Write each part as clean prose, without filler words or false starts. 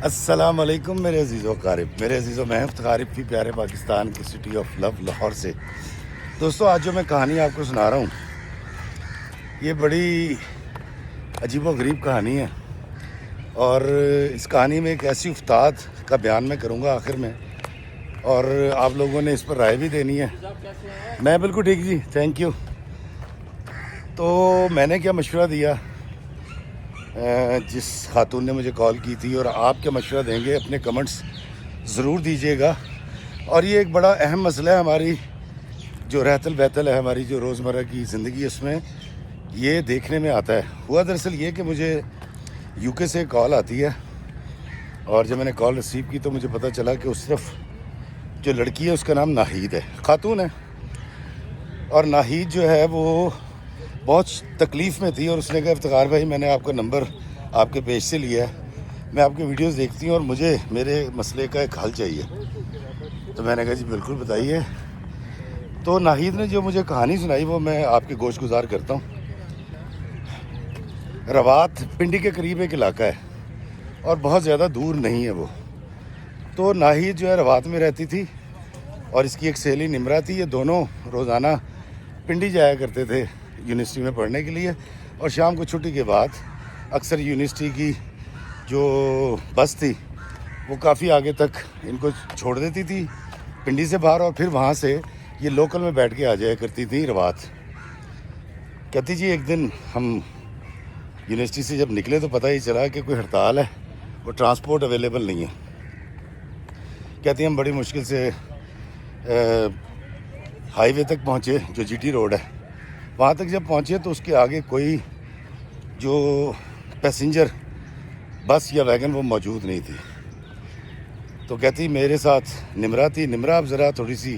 السلام علیکم میرے عزیز و قارب، میرے عزیز و محب قارب بھی پیارے پاکستان کی سٹی آف لو لاہور سے۔ دوستو، آج جو میں کہانی آپ کو سنا رہا ہوں یہ بڑی عجیب و غریب کہانی ہے، اور اس کہانی میں ایک ایسی افتاد کا بیان میں کروں گا آخر میں، اور آپ لوگوں نے اس پر رائے بھی دینی ہے۔ میں بالکل ٹھیک جی، تھینک یو۔ تو میں نے کیا مشورہ دیا جس خاتون نے مجھے کال کی تھی، اور آپ کیا مشورہ دیں گے اپنے کمنٹس ضرور دیجیے گا۔ اور یہ ایک بڑا اہم مسئلہ ہے، ہماری جو رہتل بہتل ہے، ہماری جو روزمرہ کی زندگی ہے، اس میں یہ دیکھنے میں آتا ہے۔ ہوا دراصل یہ کہ مجھے یو کے سے کال آتی ہے، اور جب میں نے کال ریسیو کی تو مجھے پتہ چلا کہ اس طرف جو لڑکی ہے اس کا نام ناہید ہے، خاتون ہے، اور ناہید جو ہے وہ بہت تکلیف میں تھی، اور اس نے کہا افتخار بھائی میں نے آپ کا نمبر آپ کے پیج سے لیا ہے، میں آپ کی ویڈیوز دیکھتی ہوں اور مجھے میرے مسئلے کا ایک حل چاہیے۔ تو میں نے کہا جی بالکل بتائیے۔ تو ناہید نے جو مجھے کہانی سنائی وہ میں آپ کے گوش گزار کرتا ہوں۔ روات پنڈی کے قریب ایک علاقہ ہے، اور بہت زیادہ دور نہیں ہے وہ۔ تو ناہید جو ہے روات میں رہتی تھی، اور اس کی ایک سہیلی نمرا تھی۔ یہ دونوں روزانہ پنڈی جایا کرتے تھے یونیورسٹی میں پڑھنے کے لیے، اور شام کو چھٹی کے بعد اکثر یونیورسٹی کی جو بس تھی وہ کافی آگے تک ان کو چھوڑ دیتی تھی پنڈی سے باہر، اور پھر وہاں سے یہ لوکل میں بیٹھ کے آ جایا کرتی تھی روات۔ کہتی جی ایک دن ہم یونیورسٹی سے جب نکلے تو پتہ ہی چلا کہ کوئی ہڑتال ہے، وہ ٹرانسپورٹ اویلیبل نہیں ہے۔ کہتی ہم بڑی مشکل سے ہائی وے تک پہنچے جو جی ٹی روڈ ہے، وہاں تک جب پہنچے تو اس کے آگے کوئی جو پیسنجر بس یا ویگن وہ موجود نہیں تھی۔ تو کہتی میرے ساتھ نمرا تھی۔ نمرا اب ذرا تھوڑی سی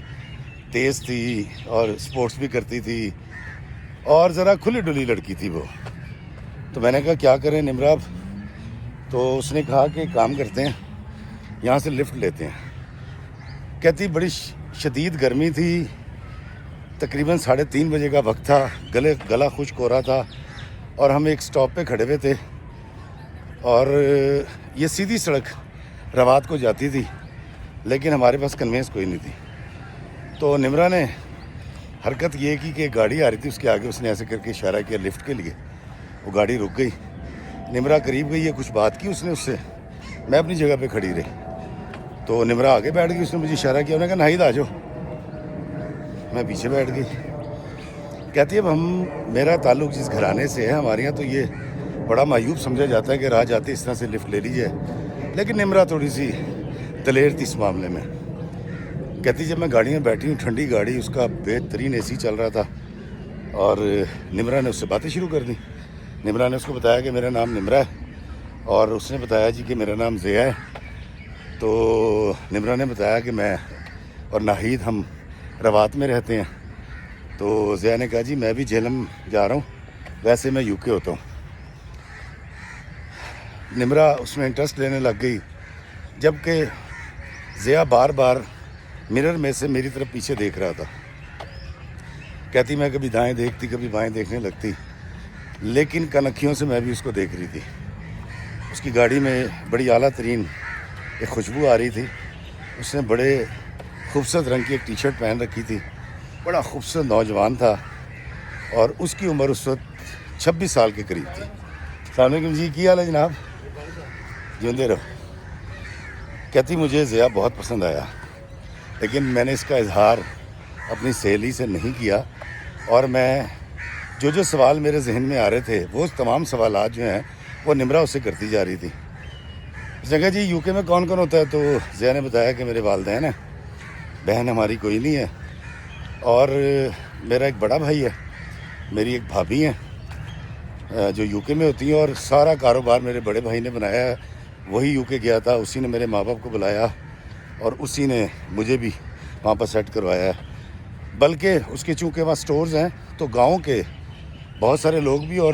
تیز تھی اور اسپورٹس بھی کرتی تھی، اور ذرا کھلی ڈلی لڑکی تھی وہ۔ تو میں نے کہا کیا کریں نمرا اب؟ تو اس نے کہا کہ کام کرتے ہیں، یہاں سے لفٹ لیتے ہیں۔ کہتی بڑی شدید گرمی تھی، تقریباً 3:30 بجے کا وقت تھا، گلا خشک ہو رہا تھا، اور ہم ایک سٹاپ پہ کھڑے ہوئے تھے، اور یہ سیدھی سڑک روات کو جاتی تھی، لیکن ہمارے پاس کنوینس کوئی نہیں تھی۔ تو نمرا نے حرکت یہ کی کہ گاڑی آ رہی تھی اس کے آگے، اس نے ایسے کر کے اشارہ کیا لفٹ کے لیے، وہ گاڑی رک گئی۔ نمرا قریب گئی، یہ کچھ بات کی اس نے اس سے، میں اپنی جگہ پہ کھڑی رہی۔ تو نمرا آگے بیٹھ گئی، اس نے مجھے اشارہ کیا، انہوں نے کہا ناہید آ جاؤ۔ میں پیچھے بیٹھ گئی۔ کہتی اب میرا تعلق جس گھرانے سے ہے، ہمارے یہاں تو یہ بڑا معیوب سمجھا جاتا ہے کہ راہ جاتے اس طرح سے لفٹ لے لیجیے، لیکن نمرا تھوڑی سی دلیر تھی اس معاملے میں۔ کہتی جب میں گاڑی میں بیٹھی ہوں، ٹھنڈی گاڑی، اس کا بہترین اے سی چل رہا تھا، اور نمرا نے اس سے باتیں شروع کر دیں۔ نمرا نے اس کو بتایا کہ میرا نام نمرا ہے، اور اس نے بتایا جی کہ میرا نام ضیا ہے۔ تو نمرا نے بتایا کہ میں اور ناہید ہم روات میں رہتے ہیں۔ تو ضیا نے کہا جی میں بھی جہلم جا رہا ہوں، ویسے میں یو کے ہوتا ہوں۔ نمرا اس میں انٹرسٹ لینے لگ گئی، جبکہ ضیا بار بار مرر میں سے میری طرف پیچھے دیکھ رہا تھا۔ کہتی میں کبھی دائیں دیکھتی کبھی بائیں دیکھنے لگتی، لیکن کنکھیوں سے میں بھی اس کو دیکھ رہی تھی۔ اس کی گاڑی میں بڑی اعلیٰ ترین ایک خوشبو آ رہی تھی۔ اس نے بڑے خوبصورت رنگ کی ایک ٹی شرٹ پہن رکھی تھی، بڑا خوبصورت نوجوان تھا، اور اس کی عمر اس وقت 26 سال کے قریب تھی۔ السلام علیکم جی، کی حال ہے جناب؟ جیندے رہو۔ کہتی مجھے ضیا بہت پسند آیا، لیکن میں نے اس کا اظہار اپنی سہیلی سے نہیں کیا، اور میں جو سوال میرے ذہن میں آ رہے تھے وہ تمام سوالات جو ہیں وہ نمرا اس سے کرتی جا رہی تھی۔ اس نے کہا جی یو کے میں کون کون ہوتا ہے؟ تو ضیا نے بتایا کہ میرے والدین ہیں، بہن ہماری کوئی نہیں ہے، اور میرا ایک بڑا بھائی ہے، میری ایک بھابھی ہیں جو یو کے میں ہوتی ہیں، اور سارا کاروبار میرے بڑے بھائی نے بنایا ہے، وہی یو کے گیا تھا، اسی نے میرے ماں باپ کو بلایا، اور اسی نے مجھے بھی وہاں پر سیٹ کروایا ہے۔ بلکہ اس کے چونکہ وہاں سٹورز ہیں تو گاؤں کے بہت سارے لوگ بھی، اور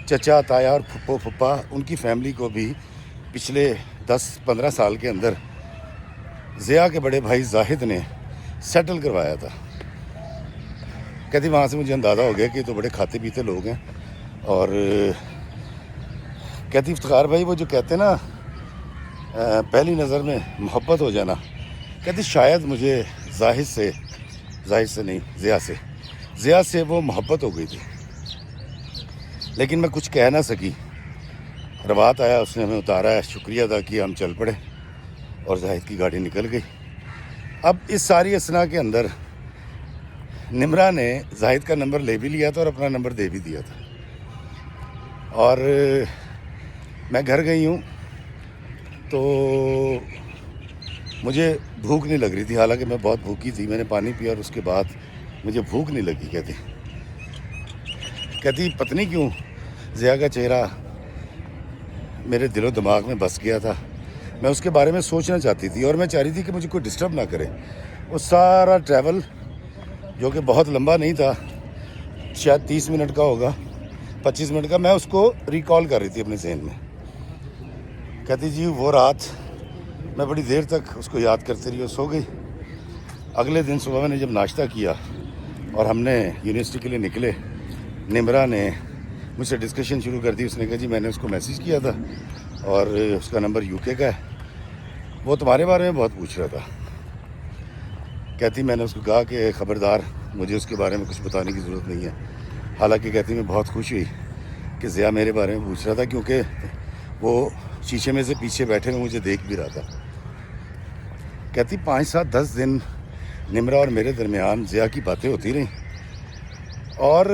چچا تایا اور پھپھو پھپھا، ان کی فیملی کو بھی پچھلے 10-15 سال کے اندر ضیا کے بڑے بھائی زاہد نے سیٹل کروایا تھا۔ کہتی وہاں سے مجھے اندازہ ہو گیا کہ تو بڑے کھاتے پیتے لوگ ہیں، اور کہتی افتخار بھائی وہ جو کہتے ہیں نا پہلی نظر میں محبت ہو جانا، کہتی شاید مجھے زاہد سے نہیں، ضیاء سے وہ محبت ہو گئی تھی، لیکن میں کچھ کہہ نہ سکی۔ روات آیا، اس نے ہمیں اتارا ہے، شکریہ ادا کیا، ہم چل پڑے اور زاہد کی گاڑی نکل گئی۔ اب اس ساری اثنا کے اندر نمرا نے زاہد کا نمبر لے بھی لیا تھا اور اپنا نمبر دے بھی دیا تھا، اور میں گھر گئی ہوں تو مجھے بھوک نہیں لگ رہی تھی، حالانکہ میں بہت بھوکی تھی۔ میں نے پانی پیا اور اس کے بعد مجھے بھوک نہیں لگی۔ کہتی پتہ نہیں کیوں ضیاء کا چہرہ میرے دل و دماغ میں بس گیا تھا، میں اس کے بارے میں سوچنا چاہتی تھی اور میں چاہ رہی تھی کہ مجھے کوئی ڈسٹرب نہ کرے۔ وہ سارا ٹریول جو کہ بہت لمبا نہیں تھا، شاید 30 منٹ کا ہوگا، 25 منٹ کا، میں اس کو ریکال کر رہی تھی اپنے ذہن میں۔ کہتی جی وہ رات میں بڑی دیر تک اس کو یاد کرتے رہی اور سو گئی۔ اگلے دن صبح میں نے جب ناشتہ کیا اور ہم نے یونیورسٹی کے لیے نکلے، نمرا نے مجھ سے ڈسکشن شروع کر دی۔ اس نے کہا جی میں نے اس کو میسیج کیا تھا اور اس کا نمبر UK کا ہے، وہ تمہارے بارے میں بہت پوچھ رہا تھا۔ کہتی میں نے اس کو کہا کہ خبردار، مجھے اس کے بارے میں کچھ بتانے کی ضرورت نہیں ہے۔ حالانکہ کہتی میں بہت خوش ہوئی کہ ضیاء میرے بارے میں پوچھ رہا تھا، کیونکہ وہ شیشے میں سے پیچھے بیٹھے ہوئے مجھے دیکھ بھی رہا تھا۔ کہتی 5 7 10 دن نمرا اور میرے درمیان ضیاء کی باتیں ہوتی رہیں، اور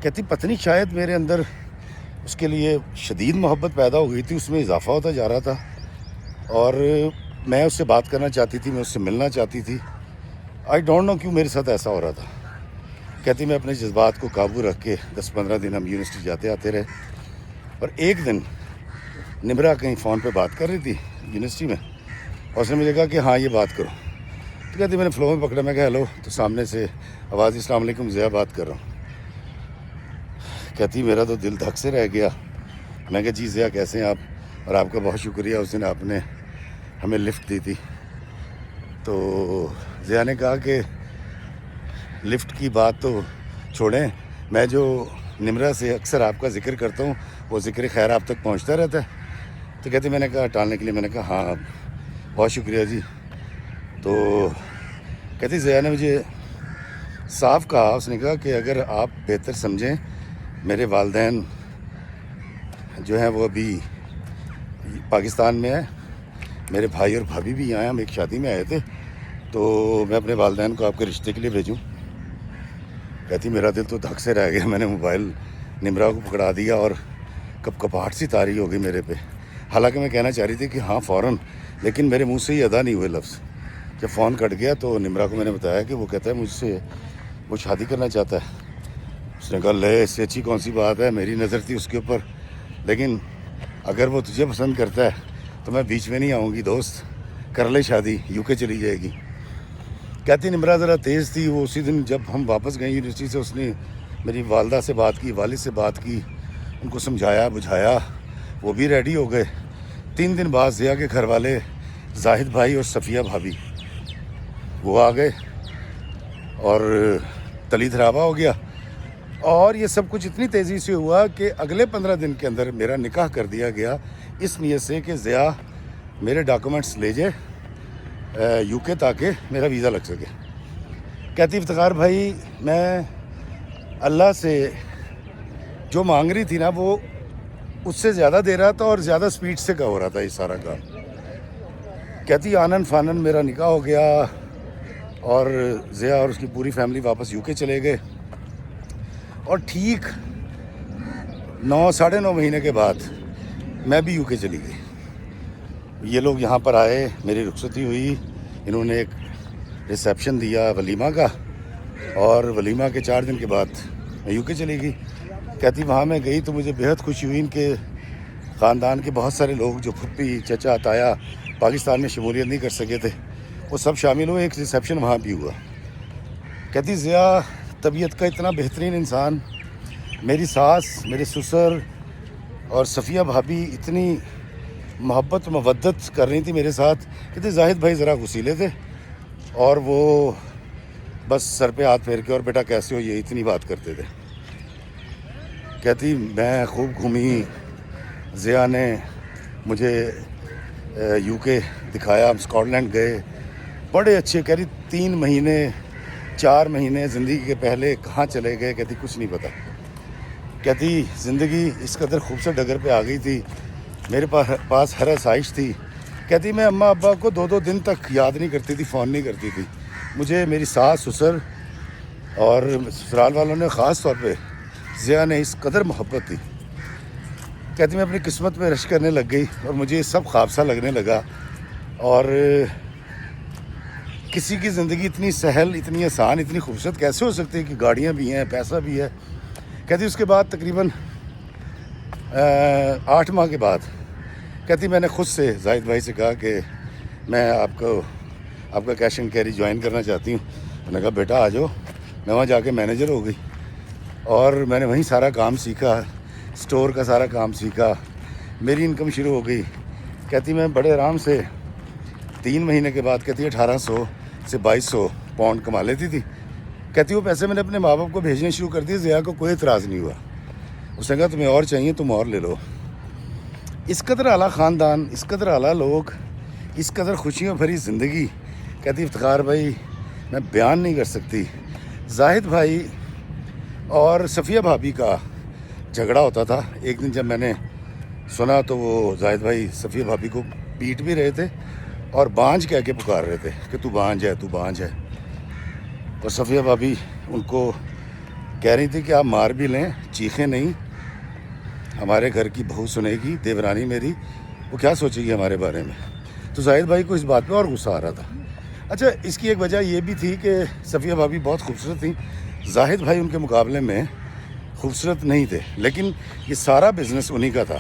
کہتی پتہ نہیں شاید میرے اندر اس کے لیے شدید محبت پیدا ہو گئی تھی، اس میں اضافہ ہوتا جا رہا تھا، اور میں اس سے بات کرنا چاہتی تھی، میں اس سے ملنا چاہتی تھی۔ آئی ڈونٹ نو کیوں میرے ساتھ ایسا ہو رہا تھا۔ کہتی میں اپنے جذبات کو قابو رکھ کے 10 15 دن ہم یونیورسٹی جاتے آتے رہے، اور ایک دن نمرا کہیں فون پہ بات کر رہی تھی یونیورسٹی میں، اور اس نے مجھے کہا کہ ہاں یہ بات کرو۔ تو کہتی میں نے فلو میں پکڑا، میں کہا ہیلو، تو سامنے سے آواز السلام علیکم ضیاء بات کر رہا ہوں۔ کہتی میرا تو دل دھک سے رہ گیا۔ میں کہا جی ضیاء کیسے ہیں آپ، اور آپ کا بہت شکریہ، اس دن آپ نے ہمیں لفٹ دی تھی۔ تو ضیاء نے کہا کہ لفٹ کی بات تو چھوڑیں، میں جو نمرا سے اکثر آپ کا ذکر کرتا ہوں وہ ذکر خیر آپ تک پہنچتا رہتا ہے۔ تو کہتے میں نے کہا ٹالنے کے لیے، میں نے کہا ہاں بہت شکریہ جی۔ تو کہتی ضیاء نے مجھے صاف کہا، اس نے کہا کہ اگر آپ بہتر سمجھیں، میرے والدین جو ہیں وہ ابھی پاکستان میں ہیں، میرے بھائی اور بھابھی بھی یہاں ہیں، ہم ایک شادی میں آئے تھے، تو میں اپنے والدین کو آپ کے رشتے کے لیے بھیجوں۔ کہتی میرا دل تو دھک سے رہ گیا، میں نے موبائل نمرا کو پکڑا دیا اور کپاہٹ سی طاری ہو گئی میرے پہ۔ حالانکہ میں کہنا چاہ رہی تھی کہ ہاں فوراً، لیکن میرے منہ سے ہی ادا نہیں ہوئے لفظ۔ جب فون کٹ گیا تو نمرا کو میں نے بتایا کہ وہ کہتا ہے مجھ سے وہ شادی کرنا چاہتا ہے۔ اس نے کہا لے اس سے اچھی کون سی بات ہے، میری نظر تھی اس کے اوپر، لیکن اگر وہ تجھے پسند کرتا ہے تو میں بیچ میں نہیں آؤں گی دوست، کر لے شادی، UK چلی جائے گی۔ کہتی نمرا ذرا تیز تھی، وہ اسی دن جب ہم واپس گئے یونیورسٹی سے، اس نے میری والدہ سے بات کی، والد سے بات کی، ان کو سمجھایا بجھایا، وہ بھی ریڈی ہو گئے۔ 3 دن بعد ضیاء کے گھر والے زاہد بھائی اور صفیہ بھابھی وہ آ گئے اور تلی دھراوا ہو گیا، اور یہ سب کچھ اتنی تیزی سے ہوا کہ اگلے 15 دن کے اندر میرا نکاح کر دیا گیا، اس نیت سے کہ ضیاء میرے ڈاکومنٹس لے جائے UK تاکہ میرا ویزا لگ سکے۔ کہتی افتخار بھائی میں اللہ سے جو مانگ رہی تھی نا وہ اس سے زیادہ دے رہا تھا اور زیادہ سپیڈ سے کا ہو رہا تھا یہ سارا کام۔ کہتی آنن فانن میرا نکاح ہو گیا اور ضیاء اور اس کی پوری فیملی واپس UK چلے گئے، اور ٹھیک 9 ساڑھے 9 مہینے کے بعد میں بھی UK چلی گئی۔ یہ لوگ یہاں پر آئے، میری رخصتی ہوئی، انہوں نے ایک ریسیپشن دیا ولیمہ کا، اور ولیمہ کے 4 دن کے بعد میں UK چلی گئی۔ کہتی وہاں میں گئی تو مجھے بہت خوشی ہوئی، ان کے خاندان کے بہت سارے لوگ جو پھپھی چچا تایا پاکستان میں شمولیت نہیں کر سکے تھے وہ سب شامل ہوئے، ایک ریسیپشن وہاں بھی ہوا۔ کہتی ضیاء طبیعت کا اتنا بہترین انسان، میری ساس، میرے سسر اور صفیہ بھابھی اتنی محبت مودت کر رہی تھی میرے ساتھ۔ کہتی زاہد بھائی ذرا غصیلے تھے اور وہ بس سر پہ ہاتھ پھیر کے اور بیٹا کیسے ہو یہ اتنی بات کرتے تھے۔ کہتی میں خوب گھومی، ضیاء نے مجھے یو کے دکھایا، ہم اسکاٹ لینڈ گئے، بڑے اچھے. کہہ رہی 3 مہینے 4 مہینے زندگی کے پہلے کہاں چلے گئے، کہتی کچھ نہیں پتہ. کہتی زندگی اس قدر خوبصورت ڈگر پہ آ گئی تھی، میرے پاس ہر آسائش تھی. کہتی میں اماں ابا کو 2 دن تک یاد نہیں کرتی تھی، فون نہیں کرتی تھی. مجھے میری ساس سسر اور سسرال والوں نے خاص طور پہ ضیاء نے اس قدر محبت تھی. کہتی میں اپنی قسمت میں رش کرنے لگ گئی اور مجھے یہ سب خواب سا لگنے لگا. اور کسی کی زندگی اتنی سہل، اتنی آسان، اتنی خوبصورت کیسے ہو سکتی ہے کہ گاڑیاں بھی ہیں، پیسہ بھی ہے. کہتی اس کے بعد تقریباً 8 ماہ کے بعد کہتی میں نے خود سے زاہد بھائی سے کہا کہ میں آپ کا کیش اینڈ کیری جوائن کرنا چاہتی ہوں. میں نے کہا بیٹا آ جاؤ. میں وہاں جا کے مینیجر ہو گئی اور میں نے وہیں سارا کام سیکھا، اسٹور کا سارا کام سیکھا، میری انکم شروع ہو گئی. کہتی میں بڑے آرام سے 3 مہینے کے بعد کہتی 1800 سے 2200 پاؤنڈ کما لیتی تھی. کہتی وہ پیسے میں نے اپنے ماں باپ کو بھیجنے شروع کر دیے. ضیاء کو کوئی اعتراض نہیں ہوا. اس نے کہا تمہیں اور چاہیے تم اور لے لو. اس قدر اعلیٰ خاندان، اس قدر اعلیٰ لوگ، اس قدر خوشیوں بھری زندگی. کہتی افتخار بھائی میں بیان نہیں کر سکتی. زاہد بھائی اور صفیہ بھابھی کا جھگڑا ہوتا تھا. ایک دن جب میں نے سنا تو وہ زاہد بھائی صفیہ بھابھی کو پیٹ بھی رہے تھے اور بانجھ کہہ کے پکار رہے تھے کہ تو بانجھ ہے، تو بانجھ ہے. اور صفیہ بھابھی ان کو کہہ رہی تھی کہ آپ مار بھی لیں، چیخیں نہیں، ہمارے گھر کی بہو سنے گی، دیورانی میری، وہ کیا سوچے گی ہمارے بارے میں. تو زاہد بھائی کو اس بات پہ اور غصہ آ رہا تھا. اچھا اس کی ایک وجہ یہ بھی تھی کہ صفیہ بھابھی بہت خوبصورت تھیں، زاہد بھائی ان کے مقابلے میں خوبصورت نہیں تھے. لیکن یہ سارا بزنس انہی کا تھا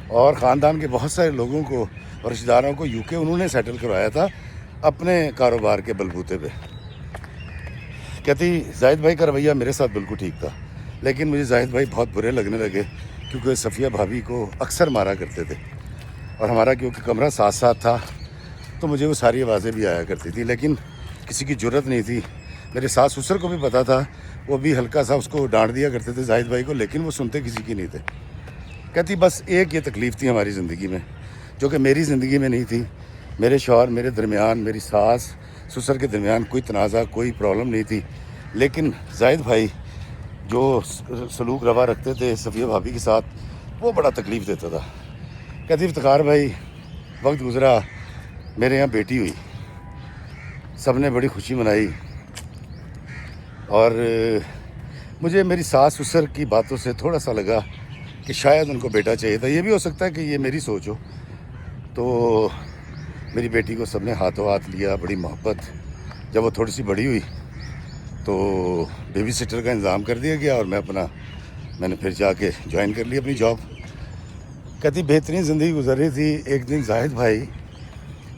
اور خاندان کے بہت سارے لوگوں کو اور رشتہ داروں کو UK انہوں نے سیٹل کروایا تھا اپنے کاروبار کے بلبوتے پہ. کہتی زاہد بھائی کا رویہ میرے ساتھ بالکل ٹھیک تھا، لیکن مجھے زاہد بھائی بہت برے لگنے لگے کیونکہ صفیہ بھابھی کو اکثر مارا کرتے تھے. اور ہمارا کیونکہ کمرہ ساتھ ساتھ تھا تو مجھے وہ ساری آوازیں بھی آیا کرتی تھی، لیکن کسی کی جرت نہیں تھی. میرے ساس سسر کو بھی پتہ تھا، وہ بھی ہلکا سا اس کو ڈانٹ دیا کرتے تھے زاہد بھائی کو، لیکن وہ سنتے کسی کی نہیں تھے. کہتی بس ایک یہ تکلیف تھی ہماری زندگی میں جو کہ میری زندگی میں نہیں تھی. میرے شوہر میرے درمیان، میری ساس سسر کے درمیان کوئی تنازع، کوئی پرابلم نہیں تھی. لیکن زاہد بھائی جو سلوک روا رکھتے تھے صفیہ بھابھی کے ساتھ وہ بڑا تکلیف دیتا تھا. کہتی افتخار بھائی وقت گزرا، میرے یہاں بیٹی ہوئی، سب نے بڑی خوشی منائی اور مجھے میری ساس سسر کی باتوں سے تھوڑا سا لگا کہ شاید ان کو بیٹا چاہیے تھا. یہ بھی ہو سکتا ہے کہ یہ میری سوچ ہو. تو میری بیٹی کو سب نے ہاتھوں ہاتھ لیا، بڑی محبت. جب وہ تھوڑی سی بڑی ہوئی تو بیبی سٹر کا انتظام کر دیا گیا اور میں نے پھر جا کے جوائن کر لی اپنی جاب. کہتی بہترین زندگی گزر رہی تھی. ایک دن زاہد بھائی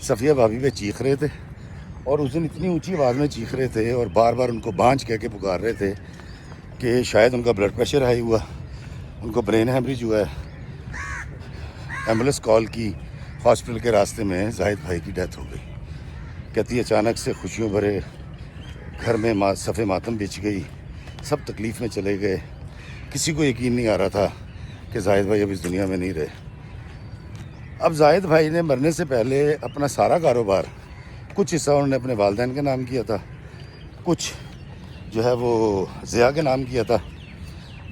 صفیہ بھابھی پہ چیخ رہے تھے اور اس دن اتنی اونچی آواز میں چیخ رہے تھے اور بار بار ان کو بانجھ کہہ کے پکار رہے تھے کہ شاید ان کا بلڈ پریشر ہائی ہوا، ان کو برین ہیمریج ہوا ہے. ایمبولینس کال کی، ہاسپٹل کے راستے میں زاہد بھائی کی ڈیتھ ہو گئی. کہتی اچانک سے خوشیوں بھرے گھر میں صف ماتم بچ گئی، سب تکلیف میں چلے گئے. کسی کو یقین نہیں آ رہا تھا کہ زاہد بھائی اب اس دنیا میں نہیں رہے. اب زاہد بھائی نے مرنے سے پہلے اپنا سارا کاروبار، کچھ حصہ انہوں نے اپنے والدین کے نام کیا تھا، کچھ جو ہے وہ ضیاء کے نام کیا تھا،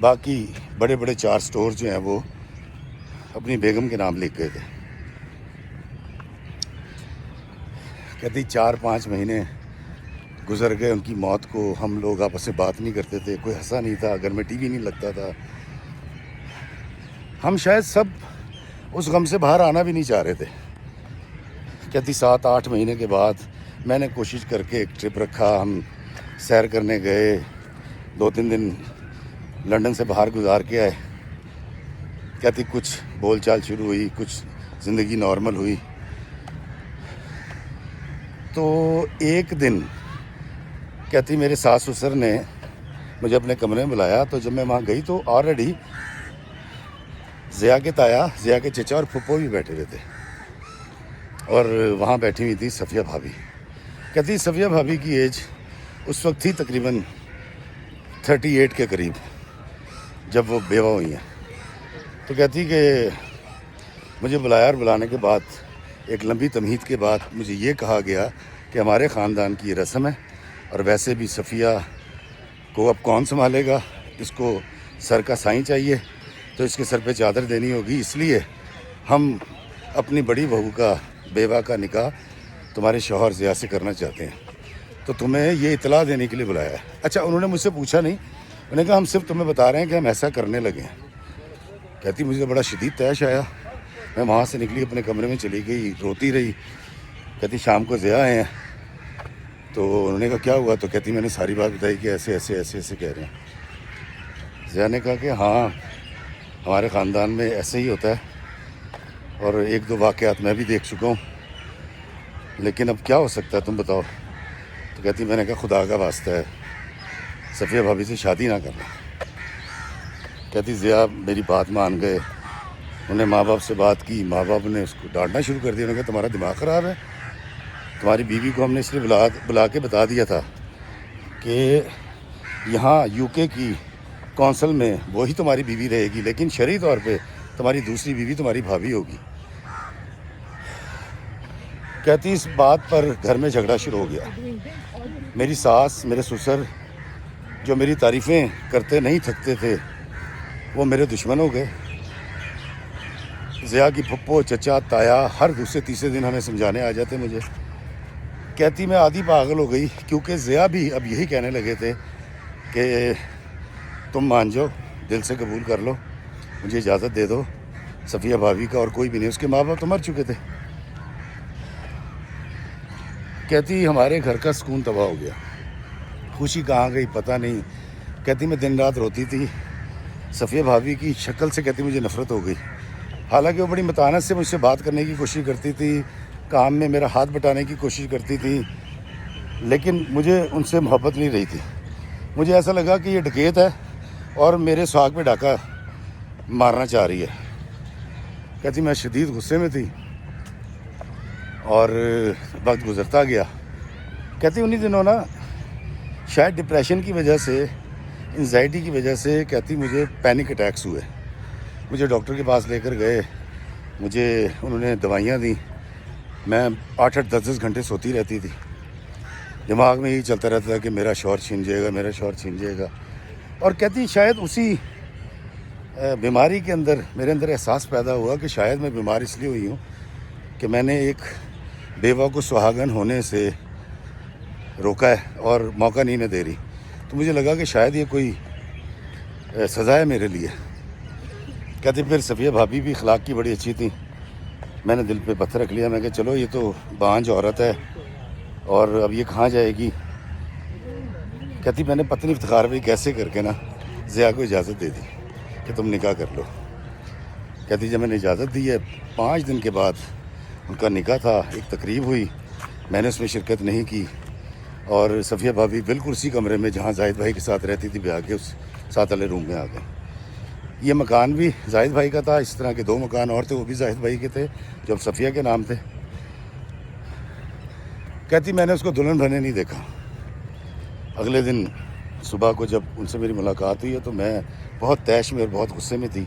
باقی بڑے بڑے 4 سٹور جو ہیں وہ اپنی بیگم کے نام لکھ گئے تھے. کہتی 4-5 مہینے گزر گئے ان کی موت کو، ہم لوگ آپس میں بات نہیں کرتے تھے، کوئی ہنسا نہیں تھا، گھر میں TV نہیں لگتا تھا. ہم شاید سب اس غم سے باہر آنا بھی نہیں چاہ رہے تھے. کہتی 7-8 مہینے کے بعد میں نے کوشش کر کے ایک ٹرپ رکھا، ہم سیر کرنے گئے، 2-3 دن لنڈن سے باہر گزار کے آئے. کہتی کچھ بول چال شروع ہوئی، کچھ زندگی نارمل ہوئی. تو ایک دن کہتی میرے ساس سسر نے مجھے اپنے کمرے میں بلایا. تو جب میں وہاں گئی تو آلریڈی ضیاء کے تایا، ضیاء کے چچا اور پھپھو بھی بیٹھے ہوئے تھے اور وہاں بیٹھی ہوئی تھی صفیہ بھابھی. کہتی صفیہ بھابھی کی ایج اس وقت تھی تقریباً 38 کے قریب جب وہ بیوہ ہوئی ہیں. تو کہتی کہ مجھے بلایا اور بلانے کے بعد ایک لمبی تمہید کے بعد مجھے یہ کہا گیا کہ ہمارے خاندان کی یہ رسم ہے، اور ویسے بھی صفیہ کو اب کون سنبھالے گا، اس کو سر کا سائیں چاہیے، تو اس کے سر پہ چادر دینی ہوگی، اس لیے ہم اپنی بڑی بہو کا بیوہ کا نکاح تمہارے شوہر ضیاء سے کرنا چاہتے ہیں، تو تمہیں یہ اطلاع دینے کے لیے بلایا ہے۔ اچھا، انہوں نے مجھ سے پوچھا نہیں، انہوں نے کہا ہم صرف تمہیں بتا رہے ہیں کہ ہم ایسا کرنے لگے ہیں۔ کہتی مجھے بڑا شدید طیش آیا، میں وہاں سے نکلی، اپنے کمرے میں چلی گئی، روتی رہی۔ کہتی شام کو ضیاء آئے ہیں، تو انہوں نے کہا کیا ہوا، تو کہتی میں نے ساری بات بتائی کہ ایسے ایسے ایسے ایسے کہہ رہے ہیں۔ ضیاء نے کہا کہ ہاں ہمارے خاندان میں ایسے ہی ہوتا ہے، اور ایک دو واقعات میں بھی دیکھ چکا ہوں، لیکن اب کیا ہو سکتا ہے تم بتاؤ۔ تو کہتی میں نے کہا خدا کا واسطہ ہے صفیہ بھابھی سے شادی نہ کرنا۔ کہتی ضیاء میری بات مان گئے، انہوں نے ماں باپ سے بات کی، ماں باپ نے اس کو ڈانٹنا شروع کر دیا۔ انہوں نے کہا تمہارا دماغ خراب ہے، تمہاری بیوی کو ہم نے اس لیے بلا کے بتا دیا تھا کہ یہاں یو کے کی کونسل میں وہی تمہاری بیوی رہے گی، لیکن شرعی طور پہ تمہاری دوسری بیوی تمہاری بھابھی ہوگی۔ کہتی اس بات پر گھر میں جھگڑا شروع ہو گیا۔ میری ساس، میرے سسر جو میری تعریفیں کرتے نہیں تھکتے تھے، وہ میرے دشمن ہو گئے۔ ضیاء کی پھپھو، چچا، تایا ہر دوسرے تیسرے دن ہمیں سمجھانے آ جاتے مجھے۔ کہتی میں آدھی پاگل ہو گئی، کیونکہ ضیاء بھی اب یہی کہنے لگے تھے کہ تم مان جاؤ، دل سے قبول کر لو، مجھے اجازت دے دو، صفیہ بھابھی کا اور کوئی بھی نہیں، اس کے ماں باپ تو مر چکے تھے۔ کہتی ہمارے گھر کا سکون تباہ ہو گیا، خوشی کہاں گئی پتہ نہیں۔ کہتی میں دن رات روتی تھی، صفیہ بھابھی کی شکل سے کہتی مجھے نفرت ہو گئی، حالانکہ وہ بڑی متانت سے مجھ سے بات کرنے کی کوشش کرتی تھی، کام میں میرا ہاتھ بٹانے کی کوشش کرتی تھی، لیکن مجھے ان سے محبت نہیں رہی تھی۔ مجھے ایسا لگا کہ یہ ڈکیت ہے اور میرے سہاگ پہ ڈاکہ مارنا چاہ رہی ہے۔ کہتی میں شدید غصے میں تھی اور وقت گزرتا گیا۔ کہتی انہی دنوں نا شاید ڈپریشن کی وجہ سے، انزائٹی کی وجہ سے، کہتی مجھے پینک اٹیکس ہوئے۔ مجھے ڈاکٹر کے پاس لے کر گئے، مجھے انہوں نے دوائیاں دیں، میں 8-8 10-10 گھنٹے سوتی رہتی تھی، دماغ میں یہی چلتا رہتا تھا کہ میرا شوہر چھین جائے گا، میرا شوہر چھین جائے گا۔ اور کہتی شاید اسی بیماری کے اندر میرے اندر احساس پیدا ہوا کہ شاید میں بیمار اس لیے ہوئی ہوں کہ میں نے ایک بیوہ کو سہاگن ہونے سے روکا ہے اور موقع نہیں میں دے رہی، تو مجھے لگا کہ شاید یہ کوئی سزا ہے میرے لیے۔ کہتے پھر صفیہ بھابھی بھی اخلاق کی بڑی اچھی تھیں، میں نے دل پہ پتھر رکھ لیا، میں کہ چلو یہ تو بانجھ عورت ہے اور اب یہ کہاں جائے گی۔ کہتی میں نے پتنی افتخار بھی کیسے کر کے نا ضیاء کو اجازت دے دی کہ تم نکاح کر لو۔ کہتی جب میں نے اجازت دی ہے، 5 دن کے بعد ان کا نکاح تھا، ایک تقریب ہوئی، میں نے اس میں شرکت نہیں کی، اور صفیہ بھابھی بالکل اسی کمرے میں جہاں زاہد بھائی کے ساتھ رہتی تھی بیاہ کے اس ساتھ والے روم میں آ گئے۔ یہ مکان بھی زاہد بھائی کا تھا، اس طرح کے 2 مکان اور تھے، وہ بھی زاہد بھائی کے تھے جو اب صفیہ کے نام تھے۔ کہتی میں نے اس کو دلہن بنے نہیں دیکھا۔ اگلے دن صبح کو جب ان سے میری ملاقات ہوئی ہے تو میں بہت طیش میں اور بہت غصے میں تھی۔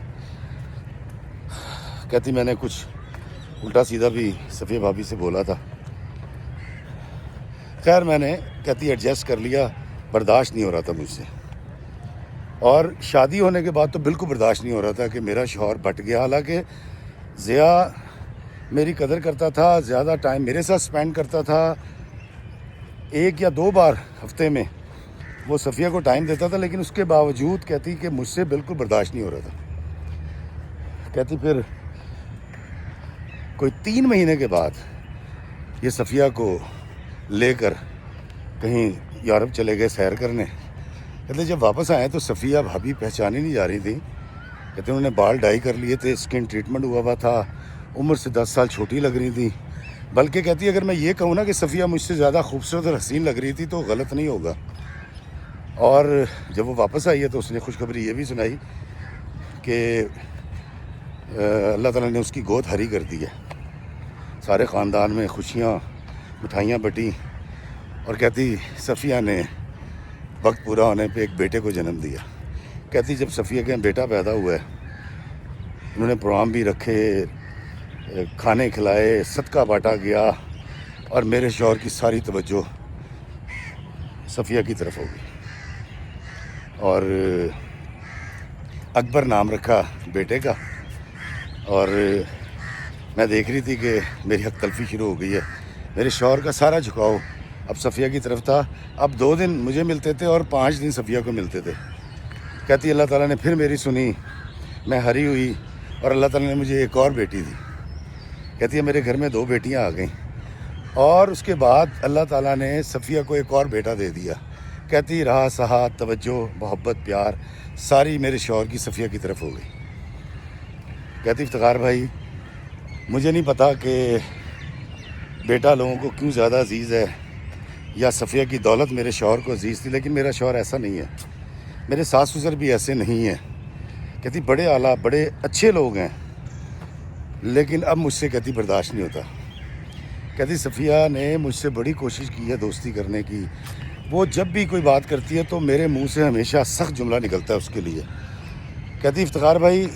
کہتی میں نے کچھ الٹا سیدھا بھی صفیہ بھابھی سے بولا تھا، خیر میں نے کہتی ایڈجسٹ کر لیا، برداشت نہیں ہو رہا تھا مجھ سے، اور شادی ہونے کے بعد تو بالکل برداشت نہیں ہو رہا تھا کہ میرا شوہر بٹ گیا۔ حالانکہ ضیاء میری قدر کرتا تھا، زیادہ ٹائم میرے ساتھ سپینڈ کرتا تھا، 1 یا 2 بار ہفتے میں وہ صفیہ کو ٹائم دیتا تھا، لیکن اس کے باوجود کہتی کہ مجھ سے بالکل برداشت نہیں ہو رہا تھا۔ کہتی پھر کوئی 3 مہینے کے بعد یہ صفیہ کو لے کر کہیں یورپ چلے گئے سیر کرنے۔ کہتے جب واپس آئے تو صفیہ بھابھی پہچانی نہیں جا رہی تھی۔ کہتے انہوں نے بال ڈائی کر لیے تھے، اسکن ٹریٹمنٹ ہوا تھا، عمر سے 10 سال چھوٹی لگ رہی تھی، بلکہ کہتی اگر میں یہ کہوں نا کہ صفیہ مجھ سے زیادہ خوبصورت اور حسین لگ رہی تھی تو غلط نہیں ہوگا۔ اور جب وہ واپس آئی ہے تو اس نے خوشخبری یہ بھی سنائی کہ اللہ تعالیٰ نے اس کی گود ہری کر دی ہے۔ سارے خاندان میں خوشیاں، مٹھائیاں بٹی، اور کہتی صفیہ نے وقت پورا ہونے پہ ایک بیٹے کو جنم دیا۔ کہتی جب صفیہ کا بیٹا پیدا ہوا ہے، انہوں نے پروگرام بھی رکھے، کھانے کھلائے، صدقہ بانٹا گیا، اور میرے شوہر کی ساری توجہ صفیہ کی طرف ہوگی. اور اکبر نام رکھا بیٹے کا، اور میں دیکھ رہی تھی کہ میری حق تلفی شروع ہو گئی ہے. میرے شوہر کا سارا جھکاؤ اب صفیہ کی طرف تھا. اب 2 دن مجھے ملتے تھے اور 5 دن صفیہ کو ملتے تھے. کہتی اللہ تعالیٰ نے پھر میری سنی، میں ہری ہوئی، اور اللہ تعالیٰ نے مجھے ایک اور بیٹی دی. کہتی ہے میرے گھر میں 2 بیٹیاں آ گئیں، اور اس کے بعد اللہ تعالیٰ نے صفیہ کو ایک اور بیٹا دے دیا. کہتی رہا سہا توجہ، محبت، پیار ساری میرے شوہر کی صفیہ کی طرف ہو گئی. کہتی افتخار بھائی مجھے نہیں پتا کہ بیٹا لوگوں کو کیوں زیادہ عزیز ہے، یا صفیہ کی دولت میرے شوہر کو عزیز تھی، لیکن میرا شوہر ایسا نہیں ہے، میرے ساس سسر بھی ایسے نہیں ہیں. کہتی بڑے اعلیٰ بڑے اچھے لوگ ہیں، لیکن اب مجھ سے کہتی برداشت نہیں ہوتا. کہتی صفیہ نے مجھ سے بڑی کوشش کی ہے دوستی کرنے کی، وہ جب بھی کوئی بات کرتی ہے تو میرے منہ سے ہمیشہ سخت جملہ نکلتا ہے اس کے لیے. کہتی افتخار بھائی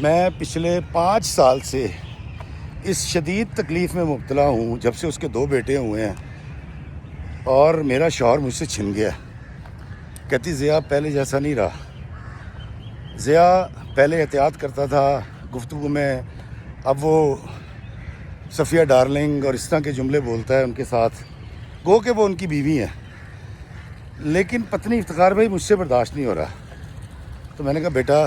میں پچھلے 5 سال سے اس شدید تکلیف میں مبتلا ہوں جب سے اس کے 2 بیٹے ہوئے ہیں، اور میرا شوہر مجھ سے چھن گیا. کہتی ضیا پہلے جیسا نہیں رہا. ضیا پہلے احتیاط کرتا تھا گفتگو میں، اب وہ صفیہ ڈارلنگ اور اس طرح کے جملے بولتا ہے ان کے ساتھ، گو کہ وہ ان کی بیوی ہیں. لیکن پتنی افتخار بھائی مجھ سے برداشت نہیں ہو رہا. تو میں نے کہا بیٹا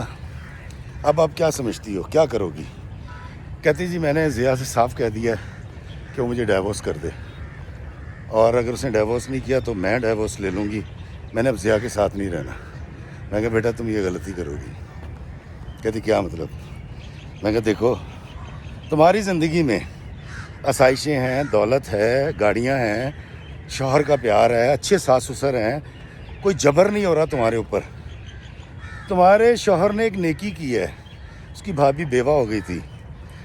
اب آپ کیا سمجھتی ہو، کیا کرو گی؟ کہتی جی میں نے ضیا سے صاف کہہ دیا ہے کہ وہ مجھے ڈائیورس کر دے، اور اگر اس نے ڈائیورس نہیں کیا تو میں ڈائیورس لے لوں گی، میں نے اب ضیا کے ساتھ نہیں رہنا. میں کہا بیٹا تم یہ غلطی کرو گی. کہتی کیا مطلب؟ میں کہا دیکھو تمہاری زندگی میں آسائشیں ہیں، دولت ہے، گاڑیاں ہیں، شوہر کا پیار ہے، اچھے ساس سسر ہیں، کوئی جبر نہیں ہو رہا تمہارے اوپر. تمہارے شوہر نے ایک نیکی کی ہے، اس کی بھابھی بیوہ ہو گئی تھی،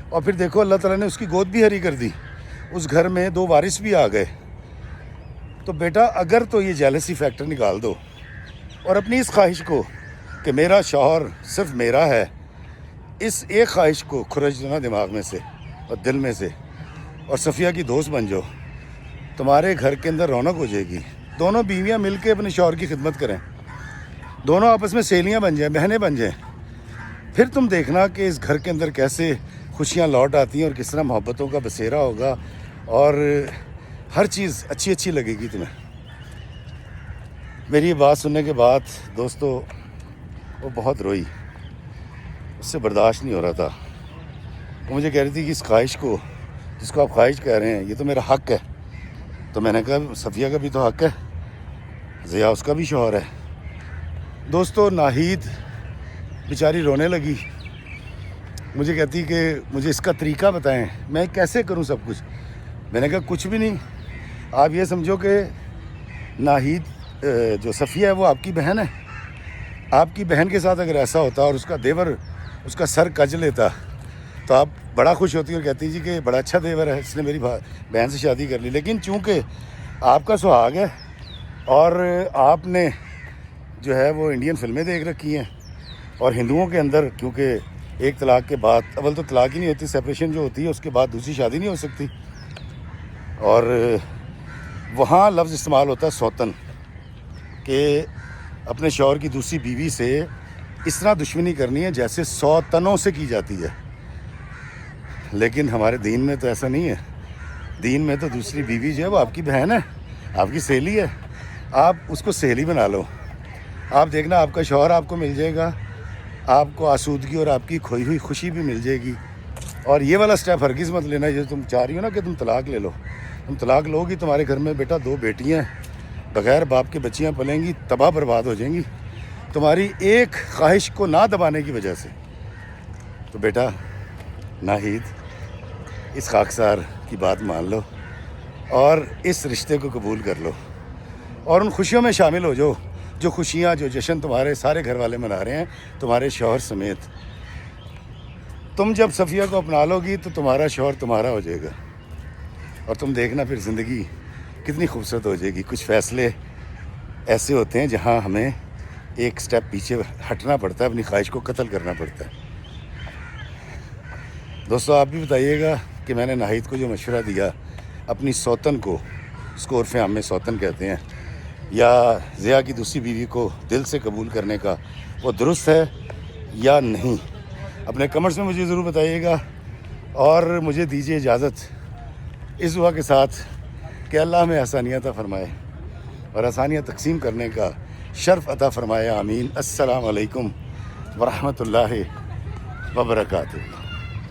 اور پھر دیکھو اللہ تعالیٰ نے اس کی گود بھی ہری کر دی، اس گھر میں 2 وارث بھی آ گئے. تو بیٹا اگر تو یہ جیلسی فیکٹر نکال دو، اور اپنی اس خواہش کو کہ میرا شوہر صرف میرا ہے، اس ایک خواہش کو کھرچ دو نا دماغ میں سے اور دل میں سے، اور صفیہ کی دوست بن جاؤ، تمہارے گھر کے اندر رونق ہو جائے گی. دونوں بیویاں مل کے اپنے شوہر کی خدمت کریں، دونوں آپس میں سہیلیاں بن جائیں، بہنیں بن جائیں. پھر تم دیکھنا کہ اس گھر کے اندر کیسے خوشیاں لوٹ آتی ہیں، اور کس طرح محبتوں کا بسیرا ہوگا، اور ہر چیز اچھی اچھی لگے گی تمہیں. میری بات سننے کے بعد دوستو وہ بہت روئی، اس سے برداشت نہیں ہو رہا تھا. وہ مجھے کہہ رہی تھی کہ اس خواہش کو جس کو آپ خواہش کہہ رہے ہیں یہ تو میرا حق ہے. تو میں نے کہا صفیہ کا بھی تو حق ہے، ضیا اس کا بھی شوہر ہے. دوستو ناہید بیچاری رونے لگی، مجھے کہتی کہ مجھے اس کا طریقہ بتائیں، میں کیسے کروں سب کچھ. میں نے کہا کچھ بھی نہیں، آپ یہ سمجھو کہ ناہید جو صفیہ ہے وہ آپ کی بہن ہے. آپ کی بہن کے ساتھ اگر ایسا ہوتا اور اس کا دیور اس کا سر کج لیتا تو آپ بڑا خوش ہوتی اور کہتی جی کہ بڑا اچھا دیور ہے، اس نے میری بہن سے شادی کر لی. لیکن چونکہ آپ کا سہاگ ہے اور آپ نے جو ہے وہ انڈین فلمیں دیکھ رکھی ہیں، اور ہندوؤں کے اندر کیونکہ ایک طلاق کے بعد اول تو طلاق ہی نہیں ہوتی، سیپریشن جو ہوتی ہے اس کے بعد دوسری شادی نہیں ہو سکتی، اور وہاں لفظ استعمال ہوتا ہے سوتن، کہ اپنے شوہر کی دوسری بیوی سے اس طرح دشمنی کرنی ہے جیسے 100 تنوں سے کی جاتی ہے. لیکن ہمارے دین میں تو ایسا نہیں ہے. دین میں تو دوسری بیوی جو ہے وہ آپ کی بہن ہے، آپ کی سہیلی ہے، آپ اس کو سہیلی بنا لو. آپ دیکھنا آپ کا شوہر آپ کو مل جائے گا، آپ کو آسودگی اور آپ کی کھوئی ہوئی خوشی بھی مل جائے گی. اور یہ والا سٹیپ ہرگز مت لینا جو تم چاہ رہی ہو نا کہ تم طلاق لے لو. تم طلاق لو گی، تمہارے گھر میں بیٹا 2 بیٹیاں بغیر باپ کے بچیاں پلیں گی، تباہ برباد ہو جائیں گی تمہاری ایک خواہش کو نہ دبانے کی وجہ سے. تو بیٹا ناہید اس خاکسار کی بات مان لو اور اس رشتے کو قبول کر لو، اور ان خوشیوں میں شامل ہو جاؤ جو خوشیاں جو جشن تمہارے سارے گھر والے منا رہے ہیں تمہارے شوہر سمیت. تم جب صفیہ کو اپنا لو گی تو تمہارا شوہر تمہارا ہو جائے گا، اور تم دیکھنا پھر زندگی کتنی خوبصورت ہو جائے گی. کچھ فیصلے ایسے ہوتے ہیں جہاں ہمیں ایک سٹیپ پیچھے ہٹنا پڑتا ہے، اپنی خواہش کو قتل کرنا پڑتا ہے. دوستو آپ بھی بتائیے گا کہ میں نے ناہید کو جو مشورہ دیا اپنی سوتن کو، اس کو عرف عام میں سوتن کہتے ہیں، یا ضیاء کی دوسری بیوی کو دل سے قبول کرنے کا، وہ درست ہے یا نہیں؟ اپنے کمنٹس میں مجھے ضرور بتائیے گا، اور مجھے دیجیے اجازت اس دعا کے ساتھ کہ اللہ ہمیں آسانیاں عطا فرمائے اور آسانیاں تقسیم کرنے کا شرف عطا فرمائے، آمین۔ السلام علیکم ورحمۃ اللہ وبرکاتہ۔